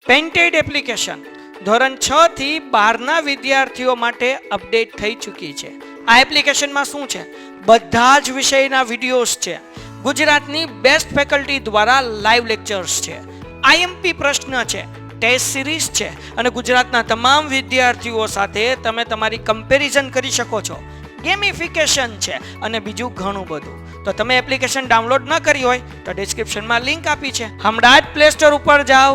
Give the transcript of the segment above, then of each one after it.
Painted application ધોરણ 6 થી 12ના વિદ્યાર્થીઓ માટે અપડેટ થઈ ચૂકી છે. આ એપ્લિકેશનમાં શું છે? બધા જ વિષયના વિડીયોઝ છે. ગુજરાતની બેસ્ટ ફેકલ્ટી દ્વારા લાઈવ લેક્ચર્સ છે. આઈએમપી પ્રશ્ન છે, ટેસ્ટ સિરીઝ છે અને ગુજરાતના તમામ વિદ્યાર્થીઓ સાથે તમે તમારી કમ્પેરિઝન કરી શકો છો. ગેમિફિકેશન છે અને બીજું ઘણું બધું. તો તમે એપ્લિકેશન ડાઉનલોડ ન કરી હોય તો ડિસ્ક્રિપ્શનમાં લિંક આપી છે. હમણાં જ પ્લે સ્ટોર ઉપર જાઓ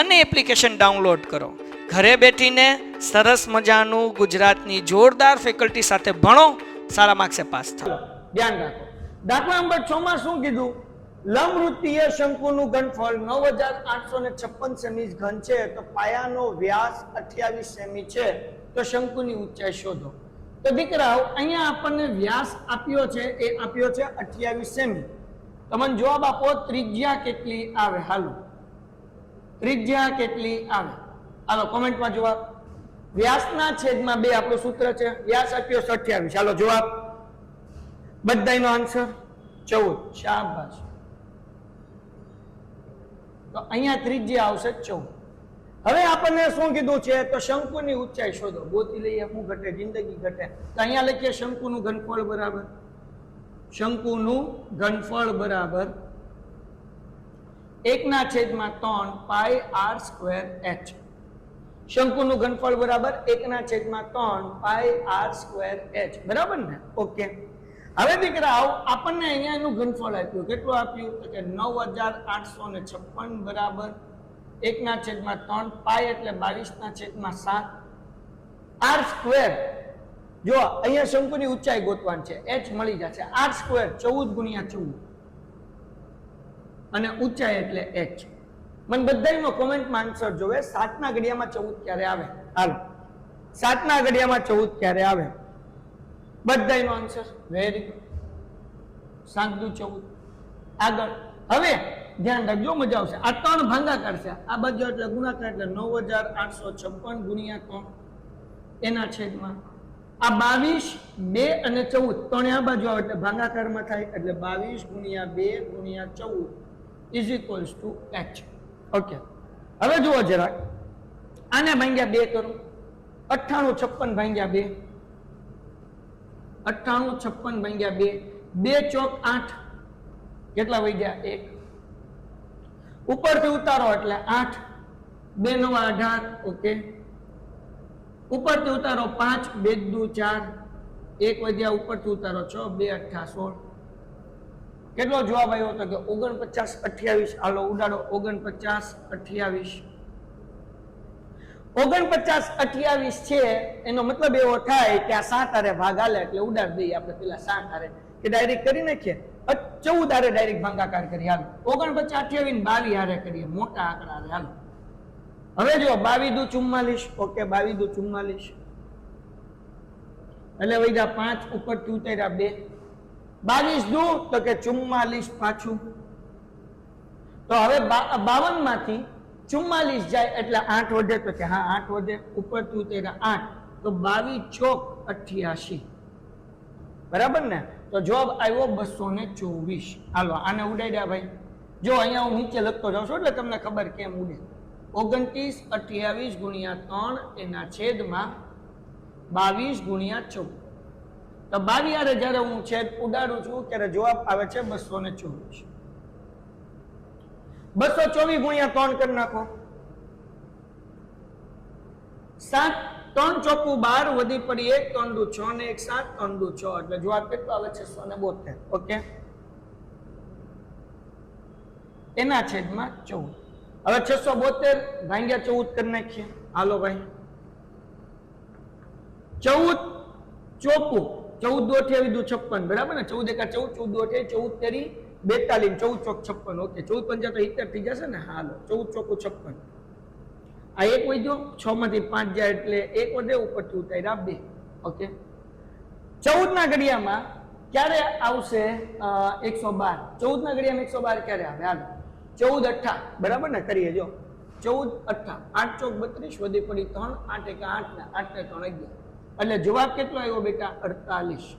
અને એપ્લિકેશન ડાઉનલોડ કરો. ઘરે બેઠીને સરસ મજાનું ગુજરાતની જોરદાર ફેકલ્ટી સાથે ભણો, સારા માર્ક્સે પાસ થાઓ. ધ્યાન રાખો. દાખલા નંબર 6 માં શું કીધું? લંબવૃત્તીય શંકુનું ઘનફળ 9856 સેમી ઘન છે, તો પાયાનો વ્યાસ 28 સેમી છે, તો શંકુની ઊંચાઈ શોધો. તો દીકરાઓ, અહીંયા આપણને વ્યાસ આપ્યો છે, એ આપ્યો છે 28 સેમી. તમને જવાબ આપો, ત્રિજ્યા કેટલી આવે? હાલો, ત્રિજ્યા કેટલી આવે? હાલો કોમેન્ટમાં જવાબ. વ્યાસના છેદમાં 2 આપણું સૂત્ર છે. વ્યાસ આપ્યો 28. ચાલો જવાબ બધાયનો આન્સર 14. શાબાશ. તો અહીંયા ત્રિજ્યા આવશે 14. હવે આપણને શું કીધું છે? તો શંકુની ઊંચાઈ શોધો. ગોતી લઈએ, શું ઘટે? જિંદગી ઘટે. તો અહીંયા લખીએ શંકુનું ઘનફળ બરાબર, શંકુનું ઘનફળ બરાબર 1/3 પાઈ r સ્ક્વેર h. શંકુનું ઘનફળ બરાબર 1/3 પાઈ r સ્ક્વેર h. બરાબર ને? ઓકે. હવે દીકરાઓ, આપણને અહીંયા એનું ઘનફળ આપ્યું. કેટલું આપ્યું? તો કે 9856 બરાબર 1/3 પાઈ એટલે 22/7 r સ્ક્વેર. જો અહીંયા શંકુની ઊંચાઈ ગોતવાની છે, h મળી જશે. r સ્ક્વેર 14 × 14 અને ઊંચાઈ એટલે h. મને બધાયનો કોમેન્ટમાં આન્સર જોવે. 7ના ઘડિયામાં 14 ક્યારે આવે? હાલો, 7ના ઘડિયામાં 14 ક્યારે આવે? બધાયનો આન્સર વેરી ગુડ. 7 × 14. આગળ. હવે ધ્યાન રાખજો, મજા આવશે. આ 3 ભાગાકાર છે, આ બાજુ એટલે ગુણાકાર, એટલે 9856 × 3 એના છેદમાં આ 22, 2 અને 14 ત્રણે આ બાજુ આવે એટલે ભાગાકારમાં થાય, એટલે 22 × 2 × 14 = h. ઓકે. હવે જુઓ જરાક, આને ભાગ્યા 2 કરો. 9856 ભાગ્યા 2, 9856 ભાગ્યા 2, 2 ચોક 8. કેટલા વઈ ગયા? 1. ઉપરથી ઉતારો એટલે 8, 2 × 9 = 18. ઓકે. ઉપરથી ઉતારો 5, 2 × 2 = 4, 1 વધ્યા, ઉપરથી ઉતારો 6, 2 × 8 = 16. કેટલો જવાબ આવ્યો? તો કે 49, 28. હાલો ઉડાડો. 49, 28. 49, 28 છે, એનો મતલબ એવો થાય કે આ 7 હારે ભાગ હાલે એટલે ઉડાડી દઈએ આપણે. પેલા 7 હારે કે ડાયરેક્ટ કરી નાખીએ, 14 હારે ડાયરેક્ટ ભાગાકાર કરી. હાલો 49, 28 ને 22 હારે કરીએ, મોટા આંકડા હારે. હાલો હવે જો 22 × 44. ઓકે, 22 × 44 એટલે વઈ જા 5, ઉપરથી ઉતાર્યા 2. 22 × 2 તો કે 44 પાછું. તો હવે 52 માંથી 44 જાય એટલે 8 વધે. તો કે હા 8 વધે. ઉપરથી ઉતાર્યા 8 તો 22 ચોક 88. બરાબર ને? તો જવાબ આવ્યો 224. હાલો આને ઉડાડ્યા ભાઈ. જો અહીંયા હું નીચે લખતો જાઉં છું એટલે તમને ખબર કેમ ઉડે. 29, 28 × 3 એના છેદમાં 22 × 14. તો 22 હારે જ્યારે હું છેદ ઉડાડું છું ત્યારે જવાબ આવે છે 224. 224 × 3 કરી નાખો. 7, 3 ચોકું 12, વધી પડી 1, 3 દુ 6 ને 1 7, 3 દુ 6 એટલે જવાબ કેટલો આવે? 672. ઓકે. એના છેદમાં 14. હવે 672 ભાગ્યા 14 કરી નાખીએ. હાલો ભાઈ, 14 ચોકું 14 × 2 = 56. બરાબર ને? 14 × 14, 14 × 2 = 42, 14 ચોક 56. ઓકે, 14 × 5 = 70 થઈ જશે ને? હાલો 14 ચોકું 56. આ 1 વધ્યો, 6 માંથી 5 જાય એટલે 1 વધે, ઉપરથી ઉતાર્યા 2. ઓકે. 14ના ઘડિયામાં ક્યારે આવશે? 112. 14ના ઘડિયામાં 112 ક્યારે આવે? હાલો 14 8. બરાબર ને? કરીએ જો 14 8, 8 ચોક 32, વધી પડી 3, 8 × 8 ને 8 ને 3 11. એટલે જવાબ કેટલો આવ્યો બેટા? 48.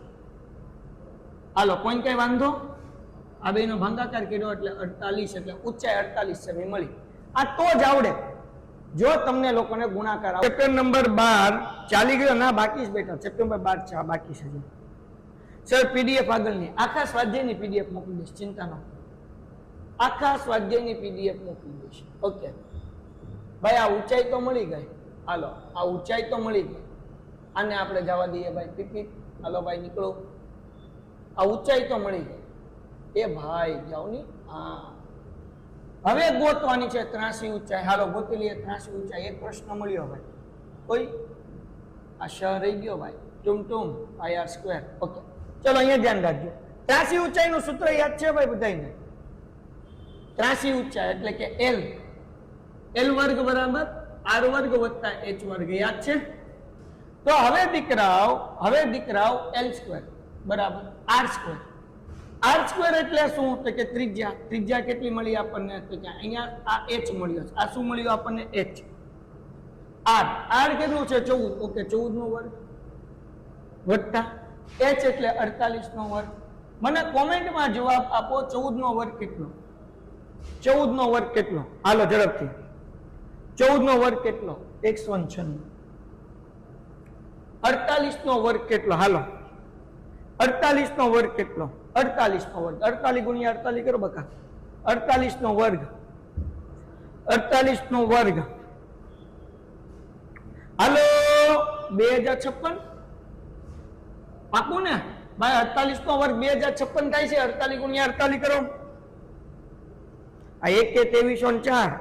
હાલો કોઈ કઈ વાંધો? આ બેનો ભાગાકાર કર્યો એટલે 48, એટલે ઊંચાઈ 48 સેમી મળી. આ તો જ આવડે. જો તમને લોકોને ગુણાકાર આવે. ચેપ્ટર નંબર 12 ચાલી ગયો ના બાકી જ બેટા. ચેપ્ટર નંબર 12 છે, બાકી છે. સર પીડીએફ આગળની આખા સ્વાધ્યાયની પીડીએફ મોકલી દઈશ, ચિંતા ન. આખા સ્વાધ્યાયની પીડીએફ મોકલી દઈશ. ઓકે ભાઈ, આ ઊંચાઈ તો મળી ગઈ. હાલો, આ ઊંચાઈ તો મળી ગઈ. આને આપણે જવા દઈએ ભાઈ. પીપી હાલો ભાઈ, નીકળો. આ ઊંચાઈ તો મળી ગઈ. એ ભાઈ જાઓ ની. હા, હવે ગોતવાની છે ત્રાસી ઊંચાઈ. હાલો ગોતી લઈએ ત્રાસી ઊંચાઈ. એક પ્રશ્ન મળ્યો ભાઈ. કોઈ આ શ રહી ગયો ભાઈ. ટુમ પાઈ આર સ્ક્વેર. ઓકે ચલો અહીંયા ધ્યાન રાખજો. ત્રાસી ઊંચાઈનું સૂત્ર યાદ છે ભાઈ બધાને? ત્રાસી ઊંચાઈ એટલે કે L વર્ગ બરાબર R વર્ગ વત્તા H વર્ગ. યાદ છે? તો હવે દીકરાઓ L સ્ક્વેર બરાબર R સ્ક્વેર. R સ્ક્વેર એટલે શું? તો કે ત્રિજ્યા કેટલી મળી આપણને? તો કે અહીંયા આ H મળ્યો છે. આ શું મળ્યું આપણને? H. R કેટલું છે? 14. ઓકે 14 નો વર્ગ વત્તા H એટલે 48 નો વર્ગ. મને કોમેન્ટમાં જવાબ આપો 14 નો વર્ગ કેટલો? 14 નો વર્ગ કેટલો? હાલો ઝડપથી. 14 નો વર્ગ કેટલો? 196. 48 નો વર્ગ કેટલો? હાલો 48 નો વર્ગ કેટલો? 48 નો વર્ગ. 48 ગુણ્યા 48 કરો બકા. 48 નો વર્ગ. 48 નો વર્ગ. હાલો 2056. પાકું ને ભાઈ? 48 નો વર્ગ 2056 થાય છે. 48 ગુણ્યા 48 કરો. આ 1 કે 2304.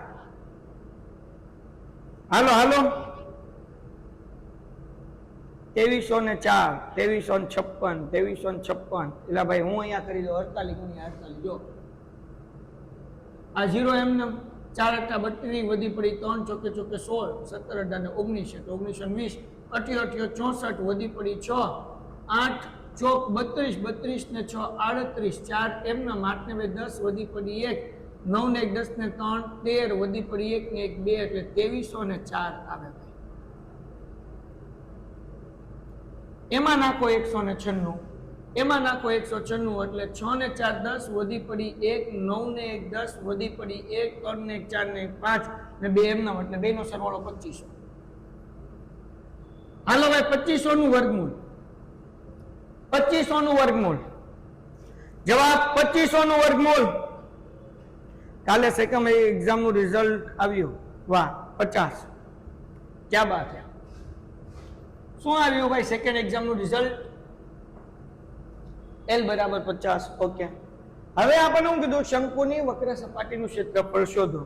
હાલો 2304, 2356, 2356. એટલે ભાઈ હું અહીંયા કરી દઉં 48 ગુણ્યા 48. જો આ 0 એમને 4 8 32 વધી પડી 3 ચોકે 16, 17 18 19, 19 20, 88 64 વધી પડી 6, 8 ચોક 32, 32 ને 6 38, 4 એમના 8 ને 2 10 વધી પડી 1, 9 ને 1 10 ને 3 13 વધી પડી 1 ને 1 2 એટલે 2304 આવે. એમાં નાખો 196, એમાં નાખો 196 એટલે 6 ને 4 10 વધી પડી 1, 9 ને 1 10 વધી પડી 1, 3 ને 1 4 ને 1 5 ને 2 એમના એટલે 2 નો સરવાળો 2500. હાલો ભાઈ 2500 નું વર્ગમૂળ. 2500 નું વર્ગમૂળ. જવાબ 2500 નું વર્ગમૂળ. કાલે સેકન્ડ એક્ઝામ નું રિઝલ્ટ આવ્યું. વાહ 50. ક્યાં બાત છે. શું આવ્યું ભાઈ સેકન્ડ એક્ઝામ નું રિઝલ્ટ? L બરાબર 50. ઓકે હવે આપણને શું કીધું? શંકુની વક્ર સપાટીનું ક્ષેત્રફળ શોધો.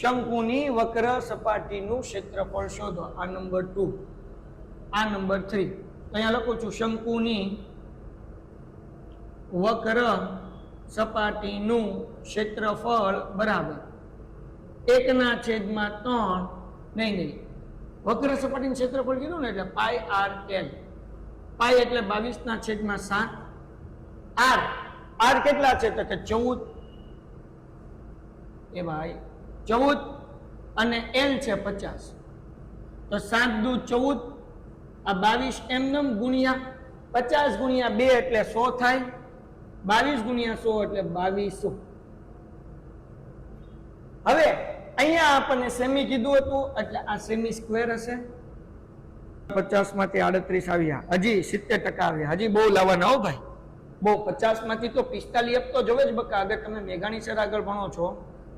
શંકુની વક્ર સપાટીનું ક્ષેત્રફળ શોધો. આ નંબર 2. આ નંબર 3. અહીંયા લખું છું શંકુની વક્ર સપાટીનું ક્ષેત્રફળ બરાબર 1/3 નહીં વક્ર સપાટીનું ક્ષેત્રફળ કીધું ને એટલે પાઈ આર એલ. પાઈ એટલે 22/7. આર કેટલા છે? તો કે 14. એ ભાઈ 14 અને એલ છે 50. તો 7 દુ 14. આ 22 એમનેમ ગુણ્યા 50 ગુણ્યા 2 એટલે 100 થાય. 22 ગુણ્યા 100 એટલે 2200. હવે અહીંયા આપણને સેમી કીધું હતું એટલે આ સેમી સ્ક્વેર હશે. 50 માંથી 38 આવ્યા. હજી 70% આવ્યા. હજી બહુ લાવવાના હો ભાઈ, બહુ. 50 માંથી તો 45 અપ તો જોવે જ બકા. અગર તમે મેઘાણી સર આગળ ભણો છો,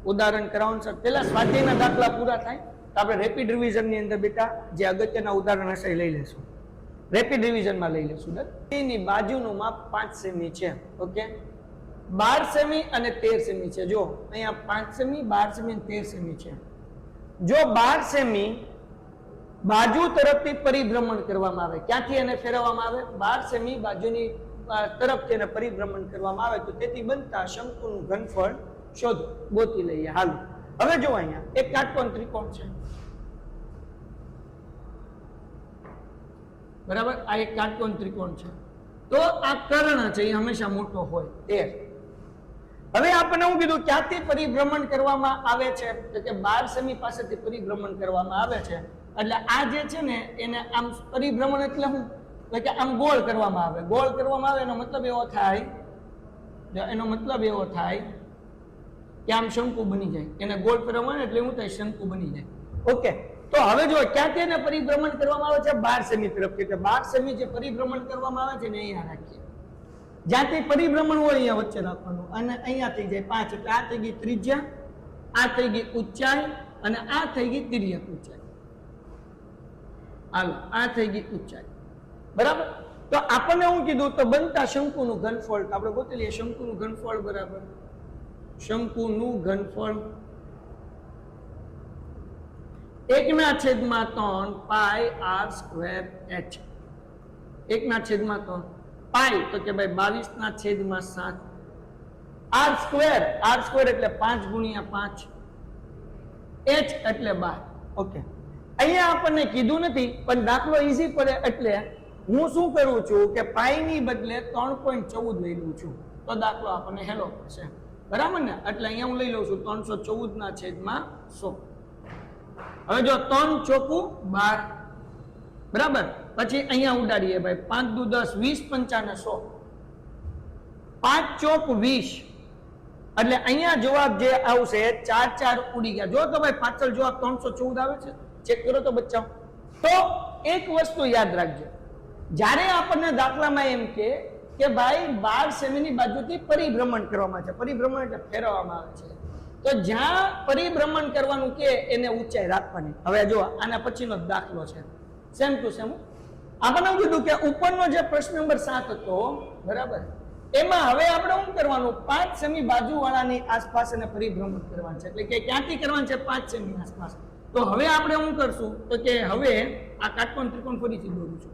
ઉદાહરણ કરાવો સર, પેલા સ્વાધ્યાયના દાખલા પૂરા થાય તો આપણે રેપિડ રિવિઝન ની અંદર બેટા જે અગત્યના ઉદાહરણ હશે એ લઈ લેશું. રેપિડ રિવિઝનમાં લઈ લેશું. એની બાજુનું માપ 5 સેમી છે. ઓકે 12 સેમી અને 13 સેમી છે. જો અહીંયા 5 સેમી, 12 સેમી અને 13 સેમી છે. જો 12 સેમી બાજુ તરફથી પરિભ્રમણ કરવામાં આવે, ક્યાંથી એને ફેરવવામાં આવે? 12 સેમી બાજુની તરફથી એને પરિભ્રમણ કરવામાં આવે તો તેથી બનતા શંકુનું ઘનફળ શોધો. ગોતી લઈએ. હાલ હવે જો અહીંયા એક કાટકોણ ત્રિકોણ છે બરાબર. આ એક કાટકોણ ત્રિકોણ છે. તો આ કર્ણ છે એ હંમેશા મોટો હોય 13. હવે આપણને હું કીધું ક્યાંથી પરિભ્રમણ કરવામાં આવે છે? તો કે 12 સેમી પાસેથી પરિભ્રમણ કરવામાં આવે છે. એટલે આ જે છે ને એને આમ પરિભ્રમણ એટલે શું? તો કે આમ ગોળ કરવામાં આવે. ગોળ કરવામાં આવે એનો મતલબ એવો થાય, કે આમ શંકુ બની જાય. એને ગોળ ફેરવવાનું એટલે શું થાય? શંકુ બની જાય. ઓકે, તો હવે જો ક્યાંથી એને પરિભ્રમણ કરવામાં આવે છે? 12 સેમી તરફ. એટલે 12 સેમી જે પરિભ્રમણ કરવામાં આવે છે ને અહીંયા રાખીએ. જ્યાંથી પરિભ્રમણ હોય અહીંયા વચ્ચે રાખવાનું, અને અહીંયા થઈ જાય 5. એટલે આ થઈ ગઈ ત્રિજ્યા, આ થઈ ગઈ ઊંચાઈ, અને આ થઈ ગઈ તિર્યક ઊંચાઈ. હાલો, આ થઈ ગઈ ઊંચાઈ. બરાબર. તો આપણને હું કીધું તો બનતા શંકુનું ઘનફળ આપણે ગોતી લઈએ. શંકુનું ઘનફળ બરાબર શંકુનું ઘનફળ 1/3 પાઈ r સ્ક્વેર h. 1/3 પાઈ તો કે ભાઈ 22/7 r સ્ક્વેર. r સ્ક્વેર એટલે 5 × 5, h એટલે 12. ઓકે, અહીંયા આપણને કીધું નથી પણ દાખલો ઈઝી પડે એટલે હું શું કરું છું કે પાઈ ની બદલે 3.14 લઈ લઉં છું, તો દાખલો આપણને હેલો પડશે. બરાબર ને? એટલે અહીંયા હું લઈ લઉં છું 314/100. હવે જો 3 ચોકું 12, બરાબર. પછી અહીંયા ઉડાડીએ ભાઈ 5 દુ 10, 20 પંચાને 100, 5 ચોક 20. એટલે અહીંયા જવાબ જે આવશે 4 4 ઉડી ગયા. જો તો ભાઈ પાછળ જવાબ 314 આવે છે, ચેક કરો તો બચ્ચાઓ. તો એક વસ્તુ યાદ રાખજો, જ્યારે આપણને દાખલામાં એમ કે ભાઈ 12 સેમીની બાજુથી પરિભ્રમણ કરવામાં છે. પરિભ્રમણ એટલે ફેરવવામાં આવે છે. તો જ્યાં પરિભ્રમણ કરવાનું કે એને ઊંચાઈ રાખવાની. હવે જો આના પછીનો દાખલો છે સેમ ટુ સેમ. આપણને કીધું કે ઉપરનો જે પ્રશ્ન નંબર 7 હતો, બરાબર, એમાં હવે આપણે શું કરવાનું? 5 સેમી બાજુવાળાની આસપાસ એને પરિભ્રમણ કરવાનું છે. એટલે કે ક્યાંથી કરવાનું છે? 5 સેમી આસપાસ. તો હવે આપણે શું કરશું તો કે હવે આ કાટકોણ ત્રિકોણ ફરીથી દોરું છું.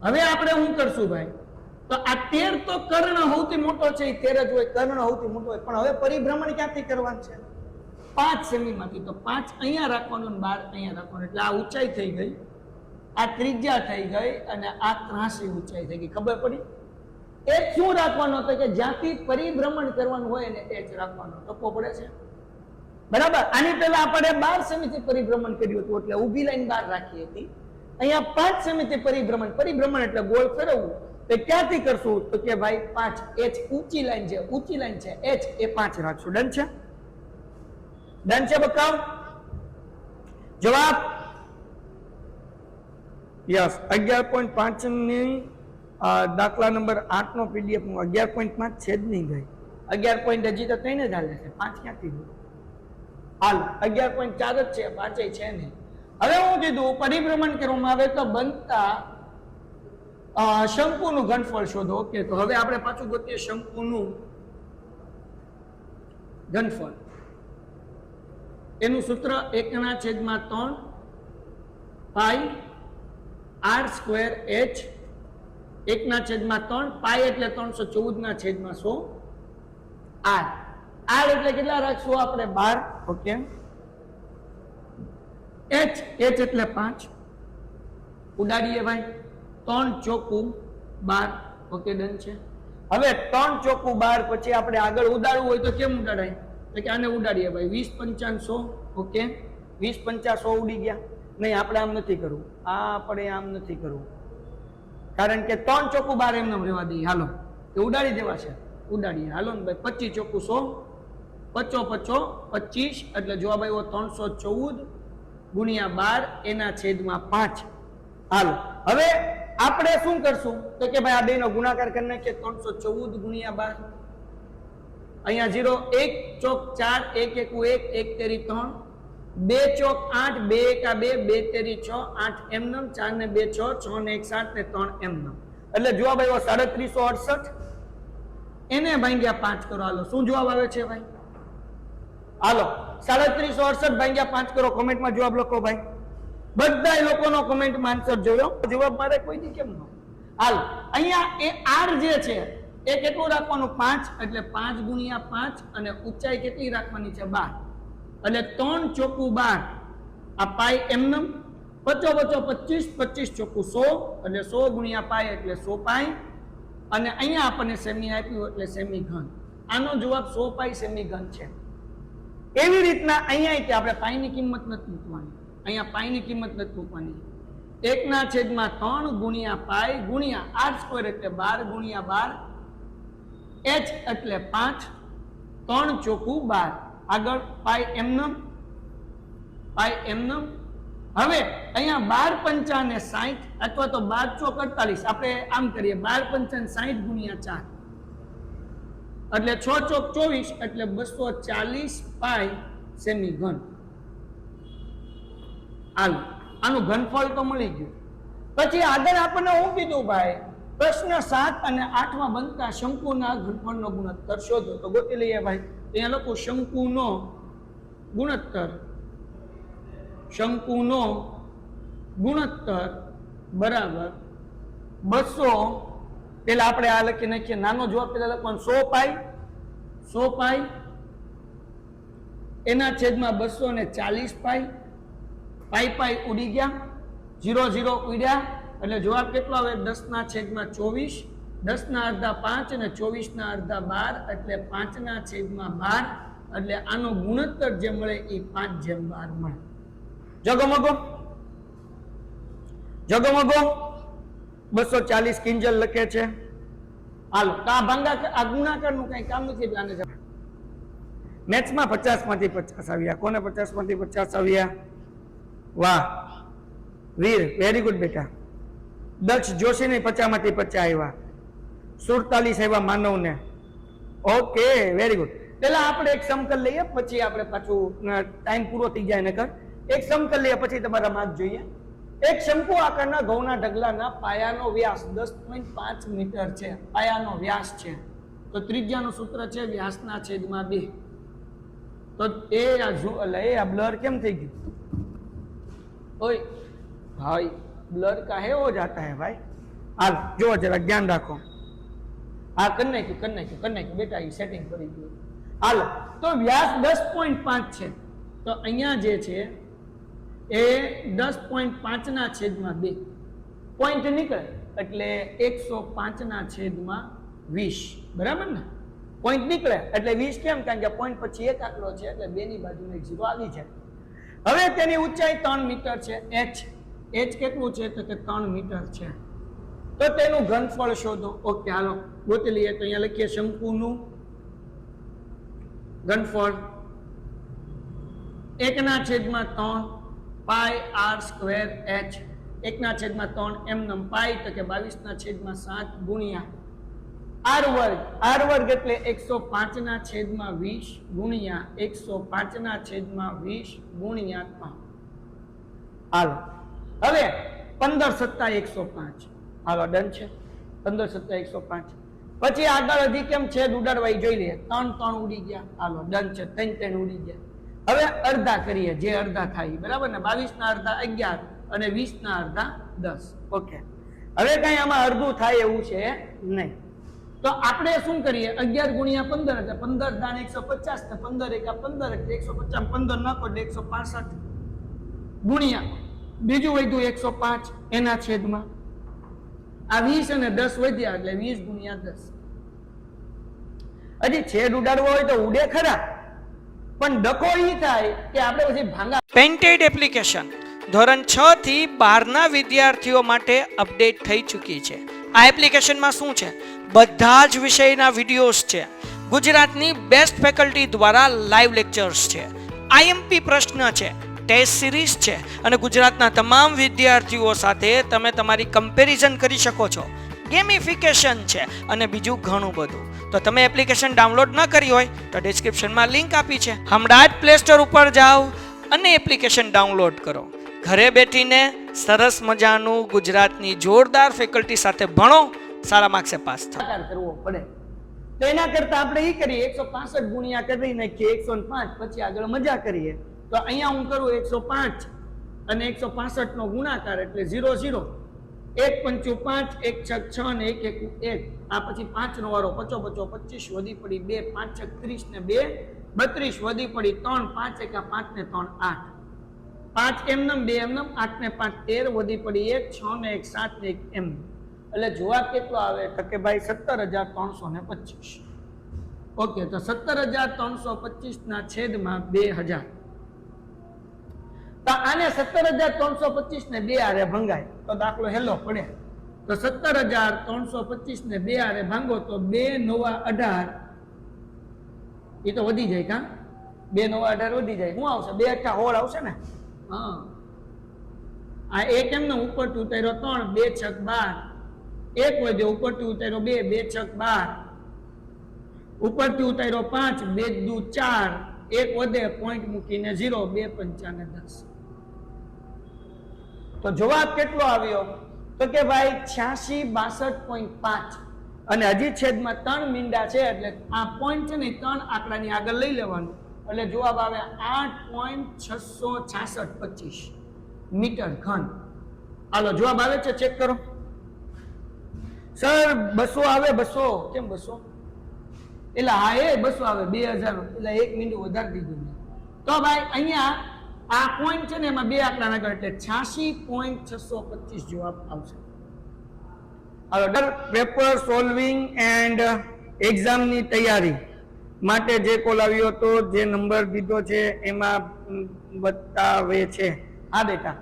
હવે આપણે શું કરશું ભાઈ? તો આ 13 તો કર્ણ સૌથી મોટો છે, એ 13 જ હોય, કર્ણ સૌથી મોટો હોય. પણ હવે પરિભ્રમણ ક્યાંથી કરવાનું છે? 5 સેમી માંથી. તો 5 અહીંયા રાખવાનું, 12 અહીંયા રાખવાનું. એટલે આ ઊંચાઈ થઈ ગઈ, આ ત્રિજ્યા થઈ ગઈ, અને આ ત્રાસી ઊંચાઈ થઈ ગઈ. ખબર પડી? એ શું રાખવાનો હતો કે જ્યાંથી પરિભ્રમણ કરવાનું હોય ને એ જ રાખવાનો. ટપ્પો પડે છે? બરાબર. આની પહેલા આપણે 12 સેમી થી પરિભ્રમણ કર્યું હતું, એટલે ઊભી લાઈન 12 રાખી હતી. અહીંયા 5 સેમી થી પરિભ્રમણ. પરિભ્રમણ એટલે ગોળ ફેરવવું. તો ક્યાંથી કરશું તો કે ભાઈ 5 h ઊંચી લાઈન છે, ઊંચી લાઈન છે h, એ 5 રાખશું. ડન છે? ડન છે બકાવ? જવાબ યસ. 11.5 ની દાખલા નંબર 8 નો પીડીએફ 11.5 છે જ નહીં ગઈ. 11 પોઈન્ટ હજી તો કઈ ને જ હાલે છે, 5 ક્યાંથી હાલ? 11.4 જ છે, 5 છે નહીં. હવે હું કીધું પરિભ્રમણ કરવામાં આવે તો બનતા શંકુનું ઘનફળ શોધો. ઓકે, તો હવે આપણે પાછું ગોતીએ શંકુનું ઘનફળ. એનું સૂત્ર 1/3 પાઈ r સ્ક્વેર h. 1/3 પાઈ એટલે 314/100 r. r એટલે કેટલા રાખશું આપણે? 12. ઓકે, h એટલે 5 ઉડાડીએ ભાઈ. 3 ચોકું 12. ઓકે, ડન છે. હવે 3 ચોકું 12 પછી આપણે આગળ ઉડાડવું હોય તો કેમ ઉડાડાય? તો કે આને ઉડાડીએ ભાઈ. 20 5 100. ઓકે, 20 5 100 ઉડી ગયા. નહીં, આપણે આમ નથી કરવું, આપણે આમ નથી કરવું, કારણ કે 3 ચોકું 12 એમને રહેવા દઈએ. હાલો, એ ઉડાડી દેવા છે, ઉડાડીએ. હાલો ને ભાઈ. 25 ચોકું 100, 55 25, એટલે જવાબ આવ્યો 314 ગુણ્યા 12 એના છેદમાં 5. હાલો, હવે આપણે શું કરશું તો કે ભાઈ આ બેનો ગુણાકાર કરી નાખીએ. 314 ગુણ્યા 12, અહીંયા 0, 1 ચોક 4, 1 1 1, 1 તેરી 3, 2 ચોક 8, 2 1 2, 2 તેરી 6, 8 એમનમ, 4 ને 2 6, 6 ને 1 7 ને 3 એમનમ. એટલે જવાબ આવ્યો 3768. એને ભાંગ્યા 5 કરો. હાલો, શું જવાબ આવે છે ભાઈ? હાલો, 3768 ભાંગ્યા 5 કરો. કોમેન્ટમાં જવાબ લખો ભાઈ. બધા લોકોનો કોમેન્ટમાં આન્સર જોયો. જવાબ મારે કોઈ દી કેમ ન? હાલ, અહીંયા એ r જે છે એ કેટલું રાખવાનું? 5. એટલે 5 ગુણ્યા 5, અને ઊંચાઈ કેટલી રાખવાની છે? 12. એટલે 3 ચોકું 12. આ પાઈ એમનમ, 55 25, 25 ચોકું 100, એટલે 100 ગુણ્યા પાઈ એટલે 100 પાઈ. અને અહીંયા આપણને સેમી આપ્યું એટલે સેમી ઘન. આનો જવાબ 100 પાઈ સેમી ઘન છે. એવી રીતના અહીંયા આપણે પાઈની કિંમત નથી મૂકવાની. અહીંયા પાઈની કિંમત નથી મૂકવાની. 1/3 ગુણ્યા પાઈ ગુણ્યા r સ્ક્વેર એટલે 12 ગુણ્યા 12, h એટલે 5, 3 ચોકું 12. આગળ પાઈ એમનમ, પાઈ એમનો. હવે અહીંયા 12 પંચાને 60 અથવા તો 12 ચોક 48, આપણે આમ કરીએ 12 પંચાને 60 ગુણ્યા 4 એટલે 6 ચોક 24 એટલે 240 પાઈ સેમી ઘન. હાલો આનું ઘનફળ તો મળી ગયું. પછી આગળ આપણને શું કીધું ભાઈ, પ્રશ્ન 7 અને 8 માં બનતા શંકુના ઘનફળનો ગુણોત્તર શોધો. તો ગોતી લઈએ ભાઈ. અહીંયા લખો શંકુનો ગુણોત્તર. શંકુનો ગુણોત્તર બરાબર 200. પેલા આપણે આ લખી નાખીએ, નાનો જવાબ પેલા લખવાનો 100 પાઈ. 100 પાઈ એના છેદમાં 240 પાઈ. પાઈ પાઈ ઉડી ગયા, 0 0 ઉડ્યા એટલે જવાબ કેટલો આવે? 10 ના છેદમાં 24. 10 ના અડધા 5 અને 24 ના અડધા 12 એટલે 5 ના છેદમાં 12. એટલે આનો ગુણોત્તર જે મળે એ 5/12 મળે. જગમગો જગમગો 240 કિંજલ લખે છે. હાલો આ આ ગુણાકારનું કઈ કામ નથી. આને મેથ્સમાં 50 માંથી 50 આવ્યા. કોને 50 માંથી 50 આવ્યા? વાહ વીર, વેરી ગુડ બેટા. દક્ષ જોશી ને 50 માંથી 50 આવ્યા. 47 આવ્યા માનવ ને. Okay very good. પેલા આપણે એક સમકલ લઈએ પછી આપણે પાછું ટાઈમ પૂરો થઈ જાય નકર. એક સમકલ લઈએ પછી તમારા માર્ક જોઈએ. એક શંકુ આકારના ઘઉંના ઢગલાના પાયાનો વ્યાસ 10.5 મીટર છે. પાયાનો વ્યાસ છે તો ત્રિજ્યાનું સૂત્ર છે વ્યાસના છેદમાં 2. તો આ બ્લર કેમ થઈ ગયું? ओए भाई ब्लर काहे हो जाता है भाई? हाल जो जरा ज्ञान रखो. हाँ करने की बेटा ये सेटिंग करी गई. हाल तो व्यास 10.5 છે તો અહીંયા જે છે એ 10.5 ના છેદમાં 2 પોઈન્ટ નીકળે એટલે 105 ના છેદમાં 20. બરાબર ને? પોઈન્ટ નીકળે એટલે 20 કેમ? કારણ કે પોઈન્ટ પછી એક આંકડો છે એટલે 2 ની બાજુને 0 આવી જાય. હવે તેની ઊંચાઈ 3 મીટર છે. h કેટલું છે? તો કે 3 મીટર છે. તો તેનું ઘનફળ શોધો. ઓકે હાલો ગોતી લઈએ. તો અહીંયા લખીએ શંકુનું ઘનફળ 1/3 પાઈ r સ્ક્વેર h. 1/3 એમનેમ પાઈ તો કે 22/7 ગુણ્યા r વર્ગ. r વર્ગ એટલે 105/20 ગુણ્યા 105/20 ગુણ્યા 3. હાલો હવે 15 + 105. હાલો ડન છે. 15 + 105. પછી આગળ હજી કેમ છે ઉડાડવાઈ જોઈ લઈએ. 3 3 ઉડી ગયા. હાલો ડન છે. 3 3 ઉડી ગયા. હવે અડધા કરીએ, જે અડધા થાય બરાબર ને. 22 ના અડધા 11 અને 20 ના અડધા 10. ઓકે હવે કઈ આમાં અડધું થાય એવું છે નહીં. તો આપણે શું કરીએ? 11 ગુણ્યા 15 એટલે 15 દાન 150 ને 15 એકા 15 એટલે 150. 15 નાખો એટલે 165 ગુણ્યા બીજું વધ્યું 105 એના છેદમાં આ 20 અને 10 વધ્યા એટલે 20 ગુણ્યા 10. હજી છેદ ઉડાડવો હોય તો ઉડે ખરા, પણ ડખો ઈ થાય કે આપણે પછી ભાંગા. પેન્ટેડ એપ્લિકેશન ધોરણ 6 થી 12 ના વિદ્યાર્થીઓ માટે અપડેટ થઈ ચૂકી છે. આ એપ્લિકેશનમાં શું છે? બધા જ વિષયના વિડીયોઝ છે. ગુજરાતની બેસ્ટ ફેકલ્ટી દ્વારા લાઈવ લેક્ચર્સ છે. આઈએમપી પ્રશ્ન છે, ટેસ્ટ સિરીઝ છે અને ગુજરાતના તમામ વિદ્યાર્થીઓ સાથે તમે તમારી કમ્પેરિઝન કરી શકો છો. ગેમિફિકેશન છે અને બીજું ઘણું બધું. તો તમે એપ્લિકેશન ડાઉનલોડ ન કરી હોય તો ડિસ્ક્રિપ્શનમાં લિંક આપી છે. હમણાં જ પ્લે સ્ટોર ઉપર જાઓ અને એપ્લિકેશન ડાઉનલોડ કરો. ઘરે બેઠીને સરસ મજાનું ગુજરાતની જોરદાર ફેકલ્ટી સાથે ભણો, સારા માર્ક્સે પાસ થાઓ. કરવો પડે તો એના કરતા આપણે ઈ કરીએ 165 ગુણ્યા કરી નાખીએ 105. પછી આગળ મજા કરીએ. તો અહીંયા હું કરું 105 અને 165 નો ગુણાકાર એટલે 0 0. 1 5 5 1 6 6 અને 1 1 1. આ પછી 5 નો વારો 5 5 25 વધી પડી 2 5 6 30 ને 2 32 વધી પડી 3 5 1 5 ને 3 8. 5 એમનેમ 2 એમનેમ 8 ને 5 13 વધી પડી 1 6 ને 1 7 ને 1 એમ. એટલે જવાબ કેટલો આવે? તો કે ભાઈ 17,325. ઓકે તો 17,325 ના છેદમાં 2000. તો આને 17,325 ને 2 આરે ભંગાય તો દાખલો હેલો પડે. તો 17,325 ને 2 આરે ભાંગો તો 2 નવા 18. એ તો વધી જાય કા? 2 નવા 18 વધી જાય. શું આવશે? 2 8 16 આવશે ને. હા આ એક એમનો ઉપરથી ઉતાર્યો 3 2 6 12 એક વધ્યો ઉપરથી ઉતાર્યો 2 2 6 12 ઉપરથી ઉતાર્યો 5 2 2 4 એક વધે પોઈન્ટ મૂકીને 0 2 5 ને 10 તો જવાબ કેટલો આવ્યો તો કે ભાઈ 86 62.5 અને હજી છેદમાં 3 મીંડા છે એટલે આ પોઈન્ટ છે ને 3 આંકડાની આગળ લઈ લેવાનું એટલે જવાબ આવે 8.66625 મીટર ઘન. હાલો જવાબ આવે છે ચેક કરો. સર 200 આવે 200 કેમ 200 એટલે હા એ 200 આવે 2000 એટલે 1 મિનિટ વધારી દીધું મેં. તો ભાઈ અહીંયા આ પોઈન્ટ છે ને એમાં બે આંકડા આગળ એટલે 86.625 જવાબ આવશે. હાલો પેપર સોલ્વિંગ એન્ડ એક્ઝામની તૈયારી માટે જે કોલ આવ્યો હતો જે નંબર દીધો છે એમાં બતાવે છે. હા બેટા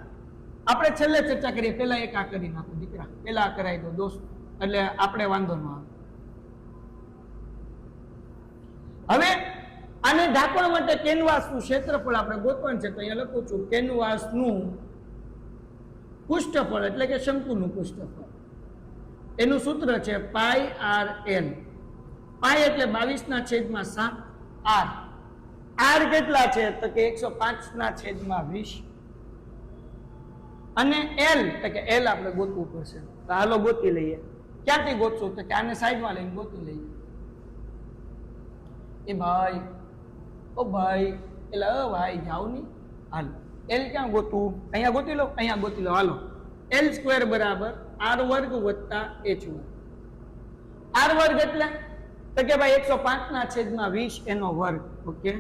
આપણે છેલ્લે ચર્ચા કરીએ પહેલા એક આ કરી નાખો દીકરા પહેલા આ કરાવી દો દોસ્ત એટલે આપણે વાંધો ન આવે. હવે આને ઢાંકવા માટે કેનવાસનું ક્ષેત્રફળ આપણે ગોતવાનું છે તો અહીંયા લખું છું કેનવાસનું પૃષ્ઠફળ એટલે કે શંકુનું પૃષ્ઠફળ એનું સૂત્ર છે પાઈ આર એલ. પાઈ એટલે 22/7 આર. આર કેટલા છે તો કે 105/20 અને એલ એટલે કે એલ આપણે ગોતવું પડશે તો હાલો ગોતી લઈએ. ક્યાંથી ગોતશું તો કે આને સાઈડમાં લઈને ગોતી લઈએ. એ ભાઈ ઓ ભાઈ એટલે ભાઈ જાવ નહીં હાલો એલ ક્યાં ગોતવું અહીંયા ગોતી લો અહીંયા ગોતી લો હાલો. એલ સ્ક્વેર બરાબર આર વર્ગ વત્તા એચ વર્ગ. આર વર્ગ એટલે તો કે ભાઈ 105/20 એનો વર્ગ ઓકે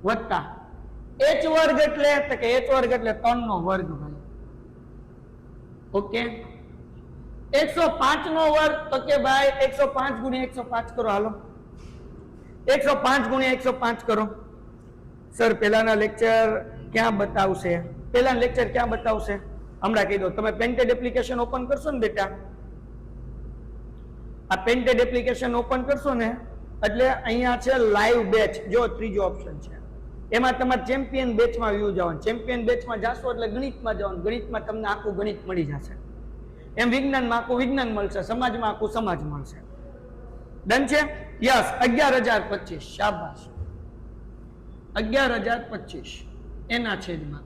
વત્તા એચ વર્ગ એટલે તો કે એચ વર્ગ એટલે 3 નો વર્ગ ભાઈ ઓકે 105 નો વર્ગ તો કે ભાઈ 105 ગુણ્યા 105 કરો હાલો 105 ગુણ્યા 105 કરો. સર પહેલાના લેક્ચર ક્યાં બતાવશે પહેલાના લેક્ચર ક્યાં બતાવશે હમણાં કહી દો. તમે પેન્ટેડ એપ્લિકેશન ઓપન કરશો ને બેટા આ પેન્ટેડ એપ્લિકેશન ઓપન કરશો ને એટલે અહીંયા છે લાઈવ બેચ જો ત્રીજો ઓપ્શન છે એમાં તમારે ચેમ્પિયન બેચમાં વ્યૂ જવાનું. ચેમ્પિયન બેચમાં જાશો એટલે ગણિતમાં જવાનું. ગણિતમાં તમને આખું ગણિત મળી જશે. એમ વિજ્ઞાનમાં આખું વિજ્ઞાન મળશે સમાજમાં આખું સમાજ મળશે. ડન છે યસ 11025 શાબાશ 11025 એના છેદમાં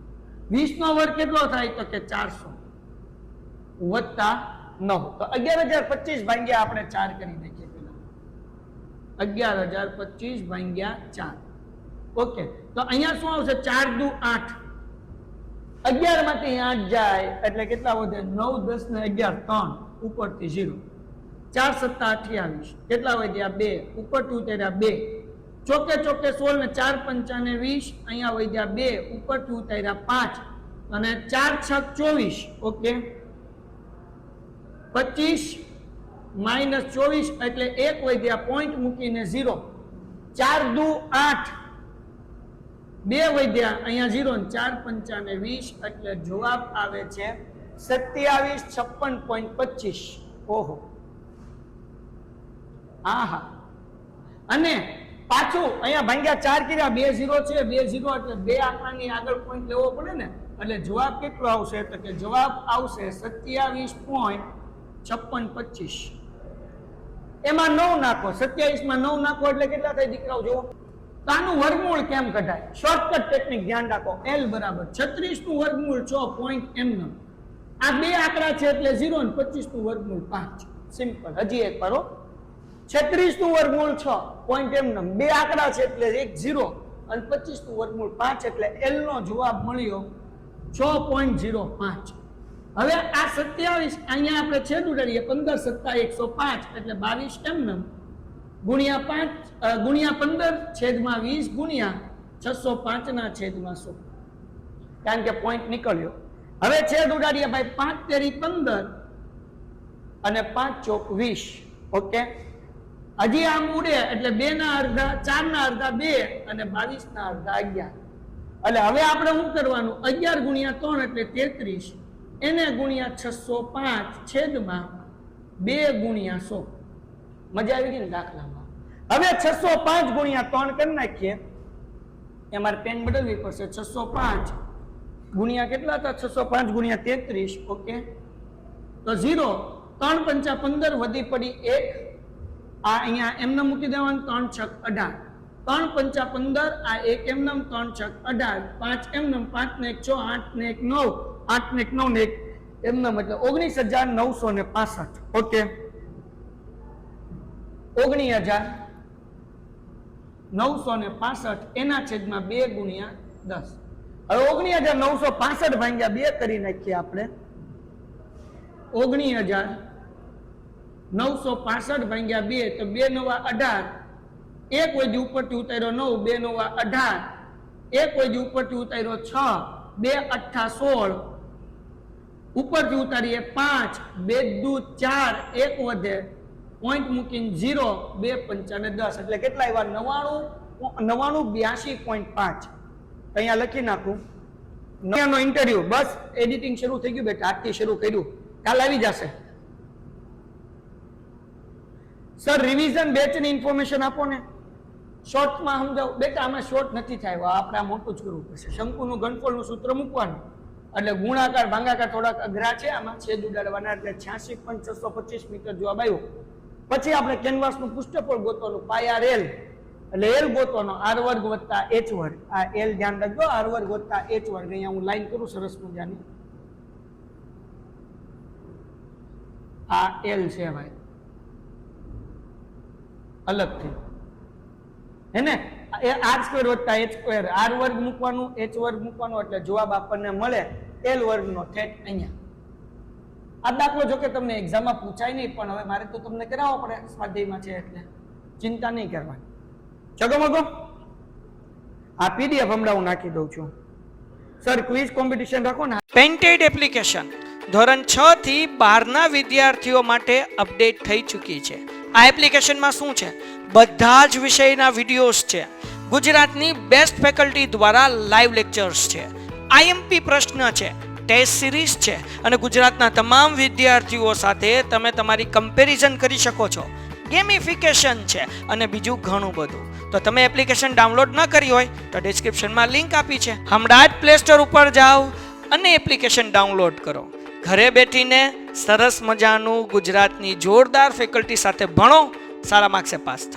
20 નો વર્ગ કેટલો થાય તો કે 400 વત્તા 9 તો 11025 ભાગ્યા આપણે 4 કરી દઈએ પેલા 11025 ભાગ્યા 4 ઓકે તો અહીંયા શું આવશે 4 દુ 8 11 માંથી 8 જાય એટલે કેટલા વધે 9 10 ને 11 3 ઉપરથી 0 4 7 28 કેટલા વધ્યા 2 ઉપરથી ઉતાર્યા 2 ચોકે ચોકે 16 ને 4 5 ને 20 અહીંયા વધ્યા 2 ઉપરથી ઉતાર્યા 5 અને 4 6 24 ઓકે 25 માઇનસ 24 એટલે 1 વધ્યા પોઈન્ટ મૂકીને 0 4 દુ 8 2 વધ્યા અહીંયા 0 ને 4 5 ને 20 એટલે જવાબ આવે છે 2756.25 ઓહો આહા. અને પાછું અહીંયા ભાગ્યા 4 કર્યા 2 0 છે 2 0 એટલે બે આંકડાની આગળ પોઈન્ટ લેવો પડે ને એટલે જવાબ કેટલો આવશે તો કે જવાબ આવશે 27.5625 એમાં 9 નાખો 27 માં 9 નાખો એટલે કેટલા થાય દીકરાઓ જુઓ તો આનું વર્ગમૂળ કેમ કઢાય શોર્ટકટ ટેકનિક ધ્યાન રાખો L બરાબર 36 નું વર્ગમૂળ 6 પોઈન્ટ એમનો આ બે આંકડા છે એટલે 0 અને 25 નું વર્ગમૂળ 5 સિમ્પલ. હજી એક કરો 36 નું વર્ગમૂળ 6 પોઈન્ટ એમનો બે આંકડા છે એટલે 1 0 અને 25 નું વર્ગમૂળ 5 એટલે L નો જવાબ મળ્યો 6.05. હવે આ 27 અહીંયા આપણે છેદ ઉડાડીએ 15 7 105 એટલે 22 એમનો ગુણ્યા 5 ગુણ્યા 15 છેદમાં 20 ગુણ્યા 605 ના છેદમાં 100 કારણ કે પોઈન્ટ નીકળ્યો. હવે છેદ ઉડાડીએ ભાઈ 5 તેરી 15 અને 5 ચોક 20 ઓકે હજી આમ ઉડે એટલે 2 ના અડધા 4 ના અડધા 2 અને 22 ના અડધા 11 એટલે હવે આપણે શું કરવાનું 11 ગુણ્યા 3 એટલે 33 એને ગુણ્યા 605 છેદમાં 2 ગુણ્યા 100 મજા આવી ગઈ ને દાખલામાં. હવે 605 ગુણ્યા 3 કરી નાખીએ એ મારે પેન બદલવી પડશે. 605 ગુણ્યા કેટલા હતા? 605 ગુણ્યા 33. ઓકે, તો 0. 3 પંચા 15 વધી પડી 1. આ અહીંયા એમને મૂકી દેવાનું. 3 છક 18. 3 પંચા 15. આ 1 એમને 3 છક 18. 5 એમને 5 ને 1 6 8 ને 1 9 8 ને 1 9 ને 1 એમને એટલે 19,965. ઓકે, 19,965 એના છેદમાં 2 ગુણ્યા 10. હવે 19,965 ભાગ્યા 2 કરી નાખીએ આપણે. 19,965 ભાગ્યા 2 તો 2 નવા 18. એક વધી ઉપરથી ઉતાર્યો 9, 2 નવા 18. એક વધી ઉપરથી ઉતાર્યો 6, 2 8 16. ઉપરથી ઉતારીએ 5, 2 દૂ 4, 1 વધે, પોઈન્ટ મૂકીને 0, 2 પંચા ને 10 એટલે કેટલા આવ્યા? 99,82.5. અહીંયા લખી નાખું. નો ઇન્ટરવ્યુ બસ એડિટિંગ શરૂ થઈ ગયું બેટા, આજથી શરૂ કર્યું, કાલ આવી જશે. સર રિવિઝન બેચની ઇન્ફોર્મેશન આપો ને. શોર્ટમાં સમજાવો બેટા. આમાં શોર્ટ નથી થાય, આપણે આ મોટું જ કરવું પડશે. શંકુનું ઘનફળનું સૂત્ર મૂકવાનું એટલે ગુણાકાર ભાગાકાર થોડાક અઘરા છે. આમાં છેદ ઉડાડવાના એટલે 86.625 મીટર જવાબ આવ્યો. પછી આપણે કેનવાસનું પૃષ્ઠફળ ગોતવાનું, પાય આર એલ એટલે એલ ગોતવાનો, r વર્ગ વત્તા h વર્ગ. આ એલ ધ્યાન રાખજો, r વર્ગ વત્તા h વર્ગ. અહીંયા હું લાઈન કરું સરસ મજાની. આ એલ છે ભાઈ અલગથી, હે ને? એ r સ્ક્વેર વત્તા h સ્ક્વેર, r વર્ગ મૂકવાનું, h વર્ગ મૂકવાનો એટલે જવાબ આપણને મળે l વર્ગનો ઠેઠ અહીંયા. આ દાખલો જો કે તમને એક્ઝામમાં પૂછાય નહીં, પણ હવે મારે તો તમને કરાવવો પડે, સ્વાધ્યાયમાં છે એટલે ચિંતા નહીં કરવાની. ચગમગો આ પીડીએફ હમણાં હું નાખી દઉં છું. સર ક્વિઝ કોમ્પિટિશન રાખો ને. પેન્ટેડ એપ્લિકેશન ધોરણ 6 થી 12ના વિદ્યાર્થીઓ માટે અપડેટ થઈ ચૂકી છે. આ એપ્લિકેશનમાં શું છે? બધા જ વિષયના વિડીયોઝ છે. ગુજરાતની બેસ્ટ ફેકલ્ટી દ્વારા લાઈવ લેક્ચર્સ છે. આઈએમપી પ્રશ્ન છે, ટેસ્ટ સિરીઝ છે અને ગુજરાતના તમામ વિદ્યાર્થીઓ સાથે તમે તમારી કમ્પેરિઝન કરી શકો છો. ગેમિફિકેશન છે અને બીજું ઘણું બધું. તો તમે એપ્લિકેશન ડાઉનલોડ ન કરી હોય તો ડિસ્ક્રિપ્શનમાં લિંક આપી છે, હમણાં જ પ્લે સ્ટોર ઉપર જાઓ અને એપ્લિકેશન ડાઉનલોડ કરો. ઘરે બેઠીને સરસ મજાનું ગુજરાતની જોરદાર ફેકલ્ટી સાથે ભણો, સારા માર્ક્સે પાસ થાઓ.